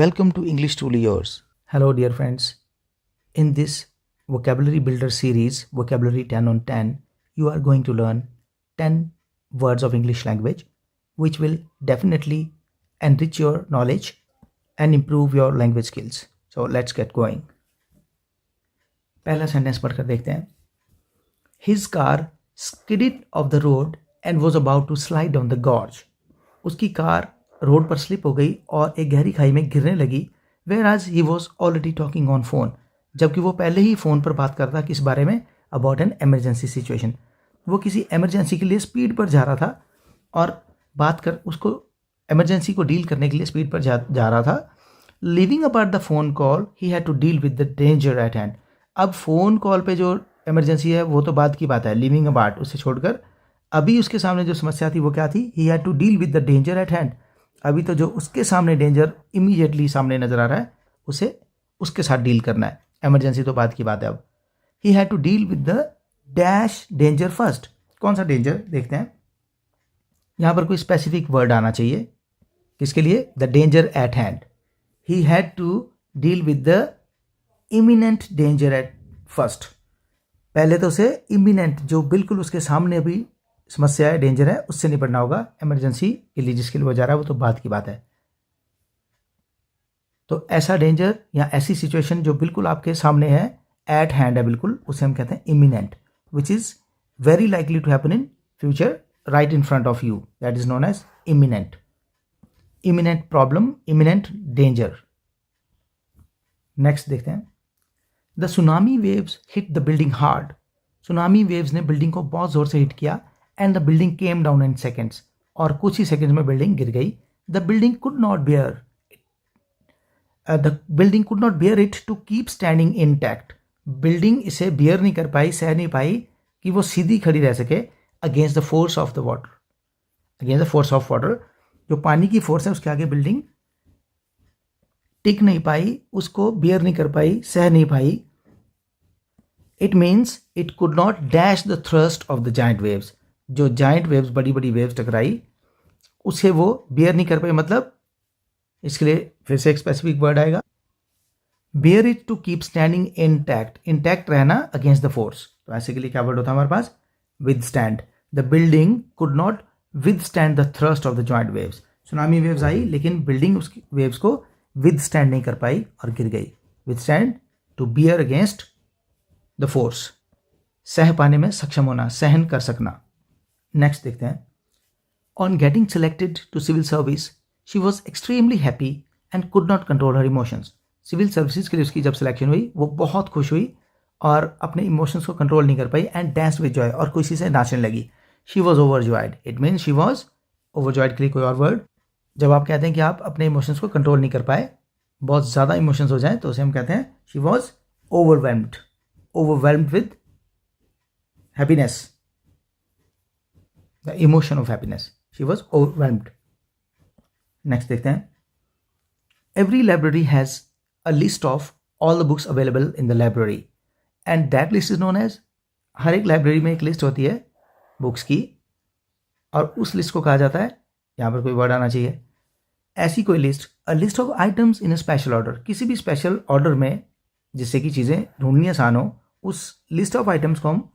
Welcome to English Truly Yours. Hello, dear friends. In this vocabulary builder series, Vocabulary 10 on 10, you are going to learn 10 words of English language, which will definitely enrich your knowledge and improve your language skills. So let's get going. पहला sentence पढ़कर देखते हैं. His car skidded off the road and was about to slide down the gorge. उसकी car road पर slip हो गई और एक गहरी खाई में गिरने लगी. Whereas he was already talking on phone, जबकि वो पहले ही फ़ोन पर बात कर रहा था किस बारे में, अबाउट एन एमरजेंसी सिचुएशन. वो किसी एमरजेंसी के लिए स्पीड पर जा रहा था और बात कर उसको एमरजेंसी को डील करने के लिए स्पीड पर जा रहा था. Living apart the phone call he had to deal with the danger at hand. अब फ़ोन कॉल पे जो एमरजेंसी है वो तो बाद की बात है, लिविंग अपार्ट उसे छोड़कर अभी उसके सामने जो समस्या थी वो क्या थी, he had to deal with the danger at hand. अभी तो जो उसके सामने डेंजर इमीडिएटली सामने नज़र आ रहा है उसे उसके साथ डील करना है. एमरजेंसी तो बाद की बात है. अब he had to deal with the dash danger first. कौन सा डेंजर देखते हैं. यहाँ पर कोई स्पेसिफिक वर्ड आना चाहिए. किसके लिए, the danger at hand. He had to deal with the imminent danger at first. पहले तो उसे इमिनेंट जो बिल्कुल उसके सामने अभी समस्या है, डेंजर है, उससे निपटना होगा. एमरजेंसी के लिए जिसके लिए वो जा रहा है वो तो बात की बात है. तो ऐसा डेंजर या ऐसी सिचुएशन जो बिल्कुल आपके सामने है, एट हैंड है बिल्कुल, उसे हम कहते हैं imminent, which is very likely to happen in future right in front of you. That is known as imminent. Imminent problem, imminent danger. Next देखते हैं. The tsunami waves hit the building hard. Tsunami waves ने building को बहुत ज़ोर से hit किया. And the building came down in seconds. और कुछ ही सेकेंड्स में बिल्डिंग गिर गई. The building could not bear it to keep standing intact. Building इसे बियर नहीं कर पाई, सह नहीं पाई कि वो सीधी खड़ी रह सके against the force of the water. Against the force of water, जो पानी की फोर्स है उसके आगे बिल्डिंग टिक नहीं पाई, उसको बियर नहीं कर पाई, सह नहीं पाई. It means it could not dash the thrust of the giant waves. जो जाइंट वेव्स, बड़ी बड़ी वेव्स टकराई, उसे वो बियर नहीं कर पाई. मतलब इसके लिए फिर से एक स्पेसिफिक वर्ड आएगा, bear it to keep standing intact. Intact रहना अगेंस्ट द फोर्स. तो ऐसे के लिए क्या वर्ड होता है हमारे पास, withstand. The building could not withstand the thrust of the joint waves. Tsunami waves आई लेकिन बिल्डिंग उसकी वेव्स को विद स्टैंड नहीं कर पाई और गिर गई. Withstand, to bear against the force. सह पाने में सक्षम होना, सहन कर सकना. नेक्स्ट देखते हैं. On getting selected to civil service she was extremely happy and could not control her emotions. Civil services के लिए उसकी जब सिलेक्शन हुई वो बहुत खुश हुई और अपने इमोशंस को कंट्रोल नहीं कर पाई. एंड डांस विद जॉय, और खुशी से नाचने लगी. She was overjoyed. It means she was overjoyed के लिए कोई और वर्ड. जब आप कहते हैं कि आप अपने इमोशंस को कंट्रोल नहीं कर पाए, बहुत ज़्यादा इमोशंस हो जाए, तो उसे हम कहते हैं she was overwhelmed. Overwhelmed with happiness, the emotion of happiness. She was overwhelmed. Next देखते हैं. Every library has a list of all the books available in the library and that list is known as. हर एक library में एक list होती है books की और उस लिस्ट को कहा जाता है, यहाँ पर कोई वर्ड आना चाहिए, ऐसी कोई list, a list of items in a special order. किसी भी स्पेशल ऑर्डर में जिससे कि चीज़ें ढूंढनी आसान हो, उस लिस्ट ऑफ आइटम्स को हम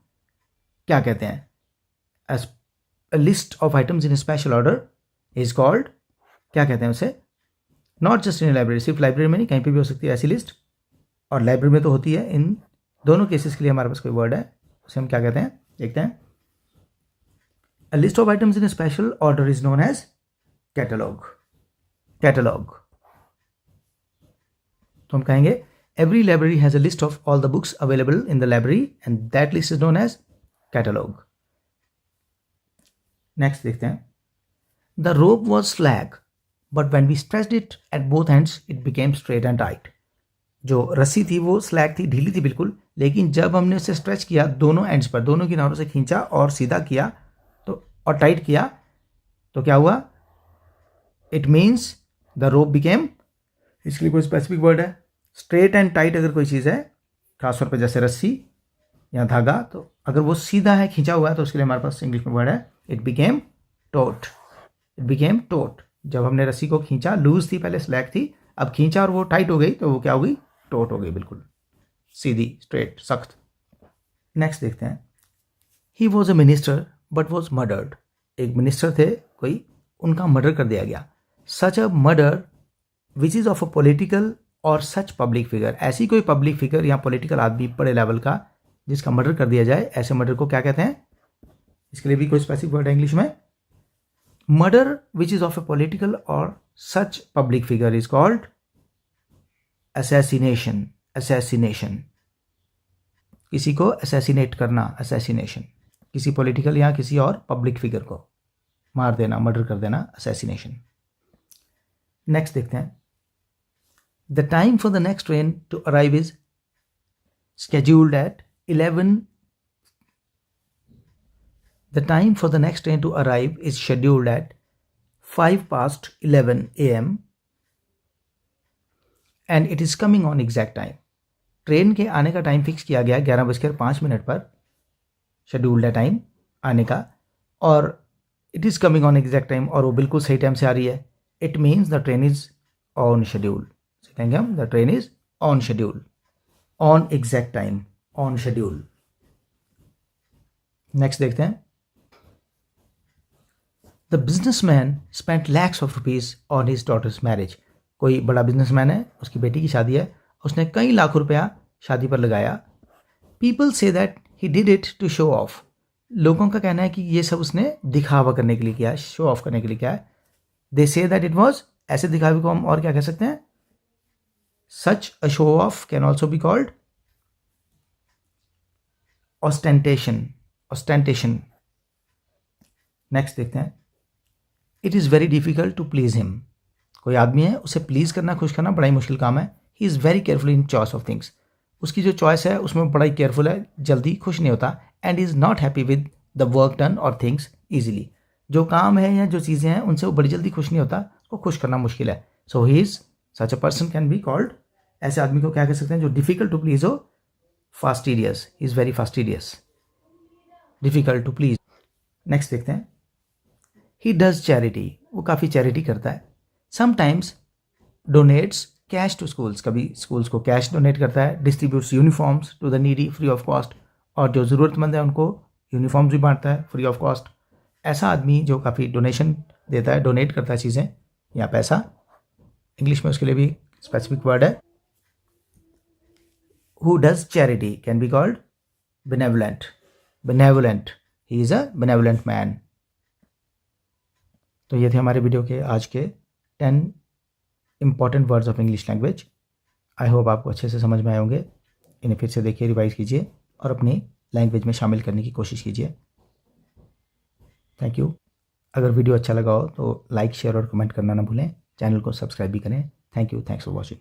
क्या कहते हैं, अ list of items in a special order is called, क्या कहते हैं उसे. नॉट जस्ट इन लाइब्रेरी, सिर्फ लाइब्रेरी में नहीं, कहीं पे भी हो सकती है ऐसी लिस्ट, और लाइब्रेरी में तो होती है. इन दोनों केसेस के लिए हमारे पास कोई वर्ड है, उसे हम क्या कहते हैं देखते हैं. A list of items in a special order is known as catalog. Catalog. तो हम कहेंगे every library has a list of all the books available in the library and that list is known as catalog. Next देखते हैं. The rope was slack, but when we stretched it at both ends, it became straight and tight. जो रस्सी थी वो slack थी, ढीली थी बिल्कुल, लेकिन जब हमने उसे स्ट्रेच किया दोनों एंड्स पर, दोनों किनारों से खींचा और सीधा किया और टाइट किया, तो क्या हुआ, it means the rope became. इसके लिए कोई स्पेसिफिक वर्ड है. स्ट्रेट एंड टाइट अगर कोई चीज़ है, खासतौर पर जैसे रस्सी या धागा, तो अगर वो सीधा है, खींचा हुआ है, तो उसके लिए हमारे पास इंग्लिश में वर्ड है, it became taut. It became taut. जब हमने रस्सी को खींचा, लूज थी पहले, स्लैक थी, अब खींचा और वो टाइट हो गई तो वो क्या हो गई, टोट हो गई, बिल्कुल सीधी, स्ट्रेट, सख्त। नेक्स्ट देखते हैं, he was a minister but was murdered. एक मिनिस्टर थे कोई, उनका मर्डर कर दिया गया। Such a murder which is of a political और सच पब्लिक फिगर, ऐसी कोई पब्लिक फिगर या पॉलिटिकल आदमी बड़े लेवल का जिसका मर्डर कर दिया जाए, ऐसे मर्डर को क्या कहते हैं? इसके लिए भी कोई स्पेसिफिक वर्ड है इंग्लिश में? Murder which is of a political और such public figure is called assassination. Assassination, किसी को असैसिनेट करना, असैसिनेशन, किसी पॉलिटिकल या किसी और पब्लिक फिगर को मार देना, मर्डर कर देना, असैसिनेशन। नेक्स्ट देखते हैं, the time for the next train to arrive is scheduled at 11. The time for the next train to arrive is scheduled at 11:05 a.m. and it is coming on exact time. Train के आने का time fix किया गया 11:05 पर, scheduled है time आने का, और it is coming on exact time, और वो बिल्कुल सही टाइम से आ रही है। It means the train is on schedule. कहेंगे हम the train is on schedule, on exact time, on schedule. Next देखते हैं, the businessman spent lakhs of rupees on his daughter's marriage. कोई बड़ा बिजनेसमैन है, उसकी बेटी की शादी है, उसने कई लाख रुपया शादी पर लगाया। People say that he did it to show off. लोगों का कहना है कि ये सब उसने दिखावा करने के लिए किया है, शो ऑफ करने के लिए किया है। दे से दैट इट वॉज, ऐसे दिखावे को हम और क्या कह सकते हैं? Such a show off can also be called ostentation. Ostentation. Next देखते हैं, it is very difficult to please him. कोई आदमी है, उसे प्लीज करना, खुश करना बड़ा ही मुश्किल काम है। He is very careful in choice of things. उसकी जो चॉइस है उसमें बड़ा ही केयरफुल है, जल्दी खुश नहीं होता। And is not happy with the work done or things easily. जो काम है या जो चीज़ें हैं उनसे वो बड़ी जल्दी खुश नहीं होता, उसको खुश करना मुश्किल है। So he is, such a person can be called, ऐसे आदमी को क्या कह सकते हैं जो डिफिकल्ट टू प्लीज हो? Fastidious, is very fastidious, difficult to please. Next देखते हैं, ही डज चैरिटी, वो काफ़ी चैरिटी करता है। Sometimes donates cash to schools, कभी स्कूल्स को कैश डोनेट करता है। Distributes uniforms to the needy free of cost, और जो ज़रूरतमंद है उनको यूनिफॉर्म्स भी बांटता है फ्री ऑफ कॉस्ट। ऐसा आदमी जो काफ़ी डोनेशन देता है, डोनेट करता है चीज़ें या पैसा, इंग्लिश में उसके लिए भी स्पेसिफिक वर्ड है। Who does charity can be called benevolent. Benevolent. He is a benevolent man. तो ये थे हमारे वीडियो के आज के 10 important words of English language. I hope आपको अच्छे से समझ में आए होंगे। इन्हें फिर से देखिए, रिवाइज कीजिए और अपनी लैंग्वेज में शामिल करने की कोशिश कीजिए। Thank you. अगर वीडियो अच्छा लगा हो तो लाइक, शेयर और कमेंट करना ना भूलें। चैनल को सब्सक्राइब भी करें। Thank you, thanks for watching.